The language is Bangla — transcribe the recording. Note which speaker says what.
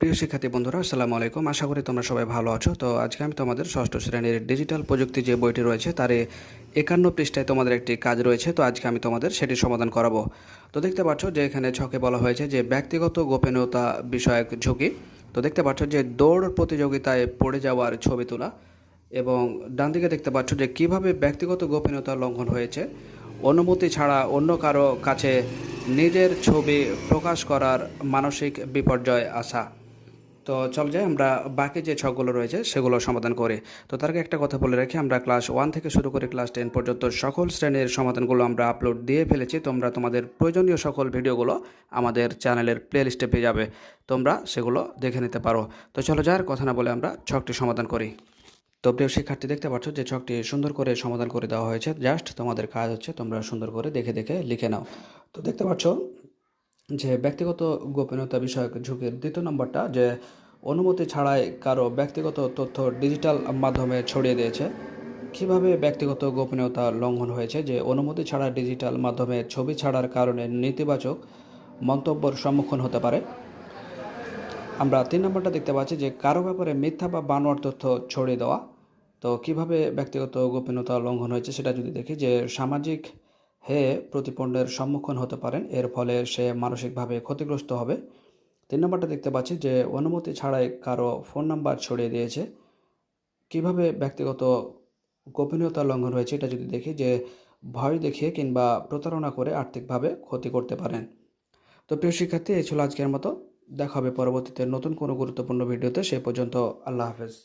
Speaker 1: প্রিয় শিক্ষার্থী বন্ধুরা, আসসালামু আলাইকুম। আশা করি তোমরা সবাই ভালো আছো। তো আজকে আমি তোমাদের ষষ্ঠ শ্রেণীর ডিজিটাল প্রযুক্তি যে বইটি রয়েছে তার 51 পৃষ্ঠায় তোমাদের একটি কাজ রয়েছে। তো আজকে আমি তোমাদের সেটির সমাধান করাবো। তো দেখতে পাচ্ছ যে এখানে ছকে বলা হয়েছে যে ব্যক্তিগত গোপনীয়তা বিষয়ক ঝুঁকি। তো দেখতে পাচ্ছ যে দৌড় প্রতিযোগিতায় পড়ে যাওয়ার ছবি তোলা, এবং ডান দিকে দেখতে পাচ্ছ যে কিভাবে ব্যক্তিগত গোপনীয়তা লঙ্ঘন হয়েছে, অনুমতি ছাড়া অন্য কারো কাছে নিজের ছবি প্রকাশ করার মানসিক বিপর্যয় আসা। তো চল যাই আমরা বাকি যে ছকগুলো রয়েছে সেগুলো সমাধান করি। তো তার আগে একটা কথা বলে রাখি, আমরা ক্লাস 1 থেকে শুরু করে ক্লাস 10 পর্যন্ত সকল শ্রেণীর সমাধানগুলো আমরা আপলোড দিয়ে ফেলেছি। তোমরা তোমাদের প্রয়োজনীয় সকল ভিডিওগুলো আমাদের চ্যানেলের প্লেলিস্টে পেয়ে যাবে, তোমরা সেগুলো দেখে নিতে পারো। তো চলো যাই আর কথা না বলে আমরা ছকটি সমাধান করি। তো প্রিয় শিক্ষার্থী, দেখতে পাচ্ছ যে ছকটি সুন্দর করে সমাধান করে দেওয়া হয়েছে। জাস্ট তোমাদের কাজ হচ্ছে তোমরা সুন্দর করে দেখে দেখে লিখে নাও। তো দেখতে পাচ্ছ যে ব্যক্তিগত গোপনীয়তা বিষয়ক ঝুঁকির দ্বিতীয় নম্বরটা, যে অনুমতি ছাড়াই কারো ব্যক্তিগত তথ্য ডিজিটাল মাধ্যমে ছড়িয়ে দিয়েছে। কিভাবে ব্যক্তিগত গোপনীয়তা লঙ্ঘন হয়েছে, যে অনুমতি ছাড়া ডিজিটাল মাধ্যমে ছবি ছাড়ার কারণে নেতিবাচক মন্তব্যের সম্মুখীন হতে পারে। আমরা 3 নম্বরটা দেখতে পাচ্ছি যে কারো ব্যাপারে মিথ্যা বা বানোয়ার তথ্য ছড়িয়ে দেওয়া। তো কিভাবে ব্যক্তিগত গোপনীয়তা লঙ্ঘন হয়েছে সেটা যদি দেখি, যে সামাজিক প্রতিপন্নের সম্মুখীন হতে পারেন, এর ফলে সে মানসিকভাবে ক্ষতিগ্রস্ত হবে। 3 নম্বরটা দেখতে পাচ্ছি যে অনুমতি ছাড়াই কারো ফোন নাম্বার ছড়িয়ে দিয়েছে। কিভাবে ব্যক্তিগত গোপনীয়তা লঙ্ঘন হয়েছে এটা যদি দেখি, যে ভয় দেখিয়ে কিংবা প্রতারণা করে আর্থিকভাবে ক্ষতি করতে পারেন। তো প্রিয় শিক্ষার্থী, এই ছিল আজকের মতো। দেখা হবে পরবর্তীতে নতুন কোনো গুরুত্বপূর্ণ ভিডিওতে। সে পর্যন্ত আল্লাহ হাফেজ।